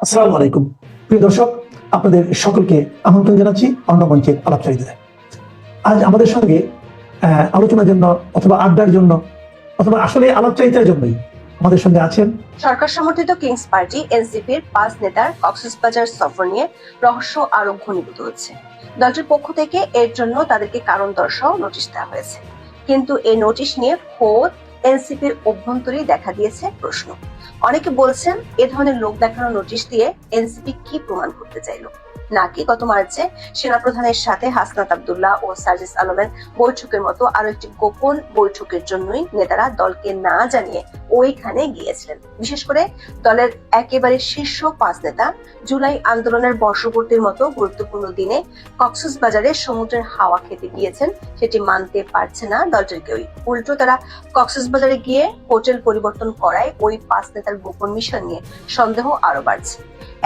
আসসালামু আলাইকুম প্রিয় দর্শক, আপনাদের সকলকে আমন্ত্রণ জানাচ্ছি অন্য মঞ্চের আলাপচারিতায়। আজ আমাদের সঙ্গে আলোচনার জন্য অথবা আড্ডার জন্য অথবা আসলে আলাপচারিতার জন্যই আমাদের সঙ্গে আছেন সরকার সমর্থিত কিংস পার্টি এনসিপির ৫ নেতার কক্সবাজার সফর নিয়ে রহস্য আরো ঘনীভূত হচ্ছে। দলটির পক্ষ থেকে এর জন্য তাদেরকে কারণ দর্শাও নোটিশ দেওয়া হয়েছে, কিন্তু এই নোটিশ নিয়ে খোদ এনসিপির অভ্যন্তরেই দেখা দিয়েছে প্রশ্ন। অনেকে বলছেন এ ধরনের লোক দেখানো নোটিশ দিয়ে এনসিপি কি প্রমাণ করতে চাইলো, নাকি গত মার্চে সেনাপ্রধানের সাথে হাসনাত আব্দুল্লাহ ও সার্জিস আলমের বৈঠকের মতো আরো একটি গোপন বৈঠকের জন্যই নেতারা দলকে না জানিয়ে ওইখানে গিয়েছিলেন। বিশেষ করে দলের একেবারে শীর্ষ ৫ নেতা জুলাই আন্দোলনের বর্ষপূর্তির মতো গুরুত্বপূর্ণ দিনে কক্সবাজারে সমুদ্রের হাওয়া খেতে গিয়েছেন, সেটি মানতে পারছে না দলটির কেউই। উল্টো তারা কক্সবাজারে গিয়ে হোটেল পরিবর্তন করায় ওই ৫ নেতার গোপন মিশন নিয়ে সন্দেহ আরো বাড়ছে।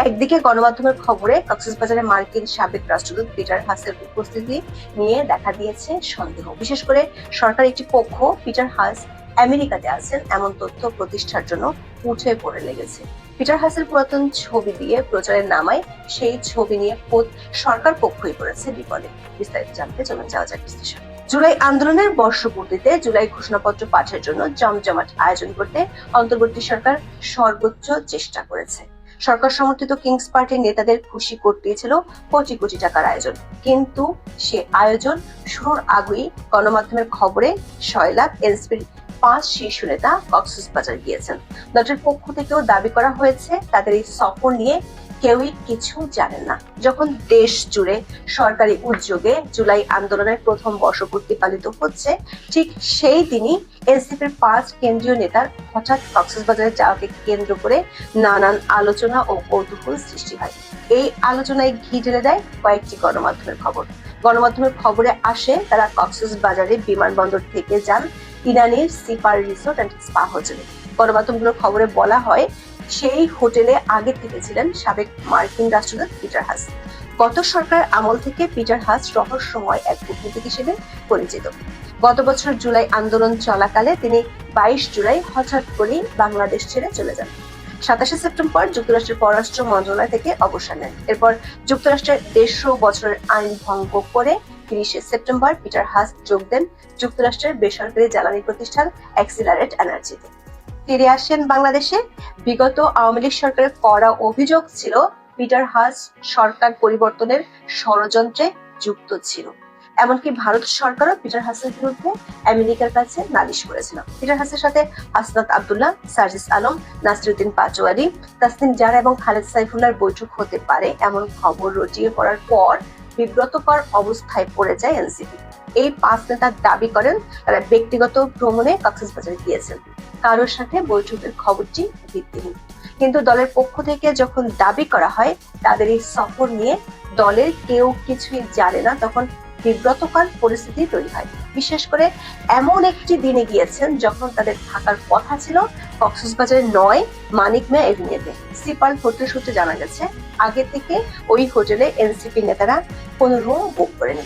একদিকে গণমাধ্যমের খবরে কক্সবাজারে মার্কিন সাবেক রাষ্ট্রদূত পিটার হাসের উপস্থিতি নিয়ে দেখা দিয়েছে সন্দেহ। বিশেষ করে সরকার একটি পক্ষ পিটার হাস আমেরিকাতে আছেন এমন তথ্য প্রতিষ্ঠার জন্য উঠে পড়ে লেগেছে। পিটার হাসের পুরাতন ছবি দিয়ে প্রচারের নামায় সেই ছবি নিয়ে খোদ সরকার পক্ষই পড়েছে বিপদে। বিস্তারিত জানতে চলুন যাওয়া যাক বিশ্লেষণ। জুলাই আন্দোলনের বর্ষপূর্তিতে জুলাই ঘোষণাপত্র পাঠের জন্য জমজমাট আয়োজন করতে অন্তর্বর্তী সরকার সর্বোচ্চ চেষ্টা করেছে। সরকার সমর্থিত কিংস পার্টির নেতাদের খুশি করতেই ছিল কোটি কোটি টাকার আয়োজন, কিন্তু সে আয়োজন শুরুর আগেই গণমাধ্যমের খবরে ৬ লাখ এনসিপির ৫ শীর্ষ নেতা কক্সবাজার গিয়েছেন। দলটির পক্ষ থেকেও দাবি করা হয়েছে তাদের এই সফর নিয়ে কেউই কিছু জানেন না। যখন দেশ জুড়ে সরকারি উদ্যোগে জুলাই আন্দোলনের প্রথম বর্ষপূর্তি পালিত হচ্ছে, ঠিক সেই দিনই এনসিপির ৫ কেন্দ্রীয় নেতার হঠাৎ কক্সবাজারে যাওয়াকে কেন্দ্র করে নানান আলোচনা ও কৌতূহল সৃষ্টি হয়। এই আলোচনায় ঘি ঢেলে দেয় কয়েকটি গণমাধ্যমের খবর। গণমাধ্যমের খবরে আসে তারা কক্সবাজারে বিমানবন্দর থেকে যান ইরানের সিপার রিসোর্ট অ্যান্ড স্পা হোটেলে। গণমাধ্যমগুলোর খবরে বলা হয় সেই হোটেলে আগে থেকে ছিলেন সাবেক মার্কিন রাষ্ট্রদূত পিটার হাস। গত সরকার আমল থেকে পিটার হাস রহস্যময় এক কূটনীতিক হিসেবে পরিচিত। গত বছর জুলাই আন্দোলন চলাকালে তিনি ২২ জুলাই হঠাৎ করেই বাংলাদেশ ছেড়ে চলে যান। ২৭ সেপ্টেম্বর যুক্তরাষ্ট্রের পররাষ্ট্র মন্ত্রণালয় থেকে অবসর নেন। এরপর যুক্তরাষ্ট্রের ১৫০ বছরের আইন ভঙ্গ করে ৩০ সেপ্টেম্বর পিটার হাস যোগ দেন যুক্তরাষ্ট্রের বেসরকারি জ্বালানি প্রতিষ্ঠান অ্যাক্সিলারেট এনার্জিতে। ফিরে আসেন বাংলাদেশে। বিগত আওয়ামী লীগ সরকারের কড়া অভিযোগ ছিল পিটার হাস সরকার পরিবর্তনের ষড়যন্ত্রে যুক্ত ছিল। এমনকি ভারত সরকারও পিটার হাসের বিরুদ্ধে আমেরিকার কাছে নালিশ করেছিল। পিটার হাসের সাথে হাসনাত আব্দুল্লাহ, সার্জিস আলম, নাসিরউদ্দিন পাটোয়ারি, তাসনিম জারা এবং খালেদ সাইফুল্লাহর বৈঠক হতে পারে এমন খবর রটিয়ে পড়ার পর বিব্রতকর অবস্থায় পড়ে যায় এনসিপি। এই ৫ নেতা দাবি করেন তারা ব্যক্তিগত ভ্রমণে কক্সবাজারে গিয়েছেন। কারোর সাথে বৈঠকের খবরটি ভিত্তিহীন। কিন্তু দলের পক্ষ থেকে যখন দাবি করা হয় তাদের এই সফর নিয়ে দলের কেউ কিছুই জানে না, তখন বিব্রতকর পরিস্থিতি তৈরি হয়। বিশেষ করে এমন একটি দিনে গিয়েছেন যখন তাদের থাকার কথা ছিল কক্সবাজারে নয়, মানিক মিয়া এভিনিউতে। সিপার হোটেল সূত্রে জানা গেছে আগে থেকে ওই হোটেলে এনসিপি নেতারা কোনো রুম বুক করেনি।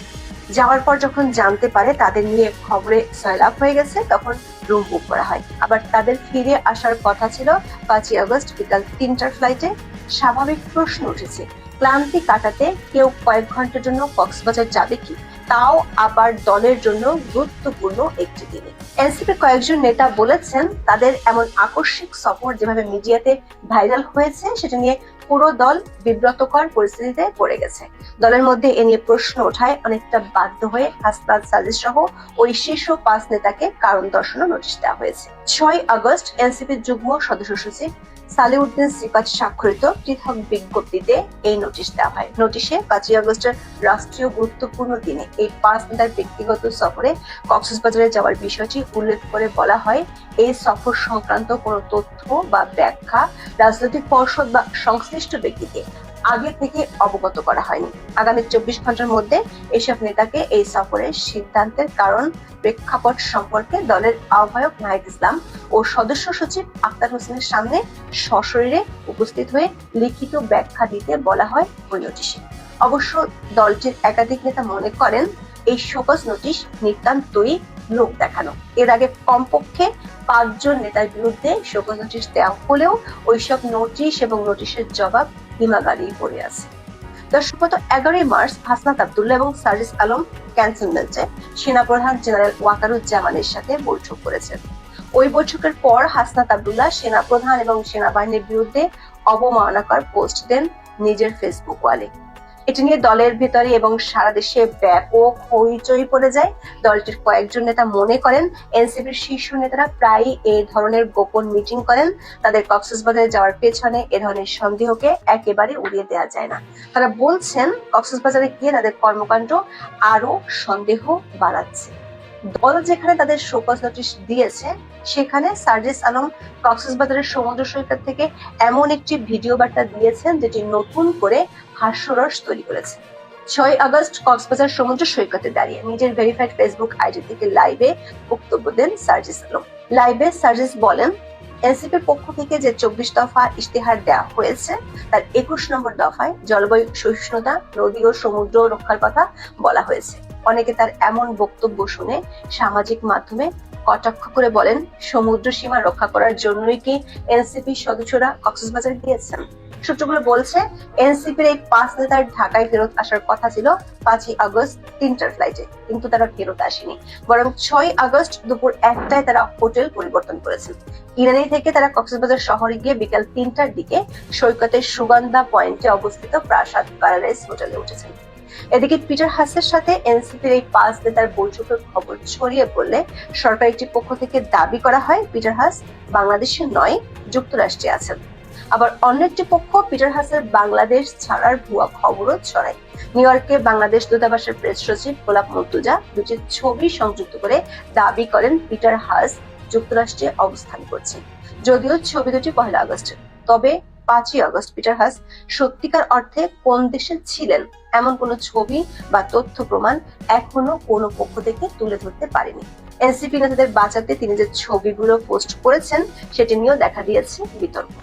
যাওয়ার পর যখন জানতে পারে তাদের নিয়ে খবরে সয়লাভ হয়ে গেছে, তখন রুম বুক করা হয়। আবার তাদের ফিরে আসার কথা ছিল ৫ই আগস্ট বিকাল ৩টার ফ্লাইটে। স্বাভাবিক প্রশ্ন উঠেছে, ক্লান্তি কাটাতে কেউ কয়েক ঘন্টার জন্য কক্সবাজার যাবে কি, তাও আবার দলের জন্য গুরুত্বপূর্ণ একটি দিনে। এনসিপি কয়েকজন নেতা বলেছেন তাদের এমন আকস্মিক সফর যেভাবে মিডিয়াতে ভাইরাল হয়েছে সেটা নিয়ে পুরো দল বিব্রতকর পরিস্থিতিতে পড়ে গেছে। দলের মধ্যে এ নিয়ে প্রশ্ন ওঠায় অনেকটা বাধ্য হয়ে হাসনাত সার্জিস সহ ওই শীর্ষ ৫ নেতাকে কারণ দর্শানোর নোটিশ দেওয়া হয়েছে। ৬ আগস্ট এনসিপির যুগ্ম সদস্য সচিব সালেউদ্দিন সিফাত স্বাক্ষরিত পৃথক বিজ্ঞপ্তিতে এই নোটিশ দেওয়া হয়। নোটিশে ৫ই আগস্টের রাষ্ট্রীয় গুরুত্বপূর্ণ দিনে এই ৫ নেতার ব্যক্তিগত সফরে কক্সবাজারে যাওয়ার বিষয়টি উল্লেখ করে বলা হয়, এই সফর সংক্রান্ত কোনো তথ্য বা ব্যাখ্যা রাজনৈতিক পর্ষদ বা সংশ্লিষ্ট ব্যক্তিকে আগে থেকে অবগত করা হয়নি। আগামী ২৪ ঘন্টার মধ্যে এসব নেতাকে এই সফরের সিদ্ধান্তের কারণ প্রেক্ষাপট সম্পর্কে দলের আহ্বায়ক নাহিদ ইসলাম ও সদস্য সচিব আক্তার হোসেনের সামনে সশরীরে উপস্থিত হয়ে লিখিত ব্যাখ্যা দিতে বলা হয় ওই নোটিশে। অবশ্য দলটির একাধিক নেতা মনে করেন এই শোকজ নোটিশ নিতান্তই লোক দেখানো। এর আগে কমপক্ষে 5 জন নেতার বিরুদ্ধে শোকজ নোটিশ দেওয়া হলেও ওইসব নোটিশ এবং নোটিশের জবাব হিমাগারেই পড়ে আছে। দর্শক, গত 11 মার্চ হাসনাত আব্দুল্লাহ এবং সার্জিস আলম ক্যান্টনমেন্টে সেনাপ্রধান জেনারেল ওয়াকারুজ্জামানের সাথে বৈঠক করেছেন। ওই বৈঠকের পর হাসনাত আব্দুল্লাহ সেনাপ্রধান এবং সেনাবাহিনীর বিরুদ্ধে অবমাননাকর পোস্ট দেন নিজের ফেসবুক ওয়ালে। এটি নিয়ে দলের ভেতরে এবং সারা দেশে ব্যাপক হইচই পড়ে যায়। দলটির কয়েকজন নেতা মনে করেন এনসিপির শীর্ষ নেতারা প্রায়ই এই ধরনের গোপন মিটিং করেন। তাদের কক্সবাজারে যাওয়ার পেছনে এ ধরনের সন্দেহকে একেবারে উড়িয়ে দেওয়া যায় না। তারা বলছেন কক্সবাজারে গিয়ে তাদের কর্মকাণ্ড আরো সন্দেহ বাড়াচ্ছে। দল যেখানে তাদের শোকজ নোটিশ দিয়েছে, সেখানে সার্জিস আলম কক্সবাজারের সমুদ্র সৈকত থেকে এমন একটি ভিডিও বার্তা দিয়েছেন যেটি নতুন করে হাস্যরস তৈরি করেছে। 6 আগস্ট কক্সবাজার সমুদ্র সৈকতে দাঁড়িয়ে নিজের ভেরিফাইড ফেসবুক আইডি থেকে লাইভে বক্তব্য দেন সার্জিস আলম। লাইভে সার্জিস বলেন, এনসিপির পক্ষ থেকে যে 24 দফা ইশতেহার দেওয়া হয়েছে তার 21 নম্বর দফায় জলবায়ু সহিষ্ণুতা, নদী ও সমুদ্র রক্ষার কথা বলা হয়েছে। অনেকে তার এমন বক্তব্য শুনে সামাজিক মাধ্যমে কটাক্ষ করে বলেন, সমুদ্র সীমা রক্ষা করার জন্যই কি এনসিপি সদস্যরা কক্সবাজার গিয়েছেন? সূত্রগুলো বলছে, এনসিপির এই 5 নেতার ঢাকায় ফেরত আসার কথা ছিল 5 আগস্ট 3টার ফ্লাইটে, কিন্তু তারা ফেরত আসেনি। বরং 6 আগস্ট দুপুর 1টায় তারা হোটেল পরিবর্তন করেছেন। ইরানি থেকে তারা কক্সবাজার শহরে গিয়ে বিকাল 3টার দিকে সৈকতের সুগন্ধা পয়েন্টে অবস্থিত প্রাসাদ প্যারাডাইস হোটেলে উঠেছেন। এদিকে পিটার হাসের সাথে এনসিপির এই 5 নেতার বৈঠকের খবর ছড়িয়ে পড়লে সরকার একটি পক্ষ থেকে দাবি করা হয় পিটার হাস বাংলাদেশে নয়, যুক্তরাষ্ট্রে আছেন। আবার অন্য একটি পক্ষ পিটার হাসের বাংলাদেশ ছাড়ার ভুয়া খবরও ছড়ায়। নিউ ইয়র্কে বাংলাদেশ দূতাবাসের প্রেস সচিব গোলাপ মর্তুজা দুটি ছবি সংযুক্ত করে দাবি করেন পিটার হাস যুক্তরাষ্ট্রে অবস্থান করছেন। যদিও ছবি দুটি 1 আগস্টের, তবে 5 আগস্ট পিটার হাস সত্যিকার অর্থে কোন দেশে ছিলেন এমন কোনো ছবি বা তথ্য প্রমাণ এখনো কোনো পক্ষ থেকে তুলে ধরতে পারেনি। এনসিপি নেতাদের বাঁচাতে তিনি যে ছবিগুলো পোস্ট করেছেন সেটি নিয়েও দেখা দিয়েছে বিতর্ক।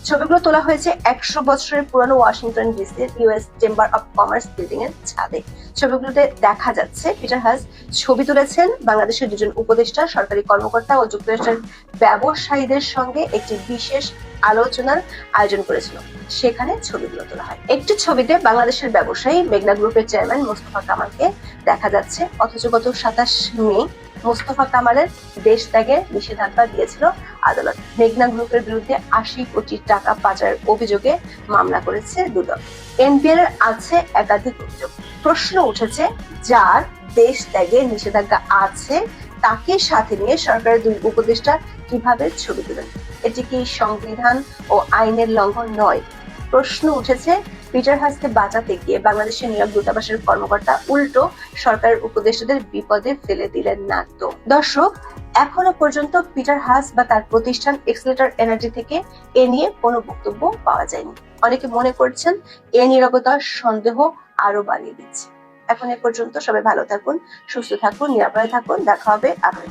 ছবিগুলো তোলা হয়েছে 100 বছরের পুরানো ওয়াশিংটন ডিসির US chamber of commerce building এর ছাদে। ছবিগুলোতে দেখা যাচ্ছে পিটার হাস ছবি তুলেছেন বাংলাদেশের দুজন উপদেষ্টা, সরকারি কর্মকর্তা ও যুক্তরাষ্ট্রের ব্যবসায়ীদের সঙ্গে একটি বিশেষ আলোচনার আয়োজন করেছিল। সেখানে ছবিগুলো তোলা হয়। একটি ছবিতে বাংলাদেশের ব্যবসায়ী মেঘনা গ্রুপের চেয়ারম্যান মোস্তফা কামালকে দেখা যাচ্ছে, অথচ গত 27 মে মোস্তফা কামালের দেশ ত্যাগের নিষেধাজ্ঞা দিয়েছিল আদালত। মেঘনা গ্রুপের বিরুদ্ধে 80 কোটি টাকা পাচারের অভিযোগে মামলা করেছে দুদক। এনপিআর এর আছে একাধিক অভিযোগ। প্রশ্ন উঠেছে, যার দেশ ত্যাগের নিষেধাজ্ঞা আছে তাকে সাথে নিয়ে সরকারের 2 উপদেষ্টা কিভাবে ছবি তুলেন? এটি কি সংবিধান ও আইনের লঙ্ঘন নয়? প্রশ্ন উঠেছে, পিটার হাসকে বাঁচাতে গিয়ে বাংলাদেশের নিউ ইয়র্ক দূতাবাসের কর্মকর্তা উল্টো সরকারের উপদেষ্টাদের বিপদে ফেলে দিলেন না তো? দর্শক, এখনো পর্যন্ত পিটার হাস বা তার প্রতিষ্ঠান এক্সেলেটর এনার্জি থেকে এ নিয়ে কোনো বক্তব্য পাওয়া যায়নি। অনেকে মনে করছেন এ নীরবতা সন্দেহ আরো বাড়িয়ে দিচ্ছে। এখন এ পর্যন্ত, সবাই ভালো থাকুন, সুস্থ থাকুন, নিরাপদে থাকুন। দেখা হবে আগামী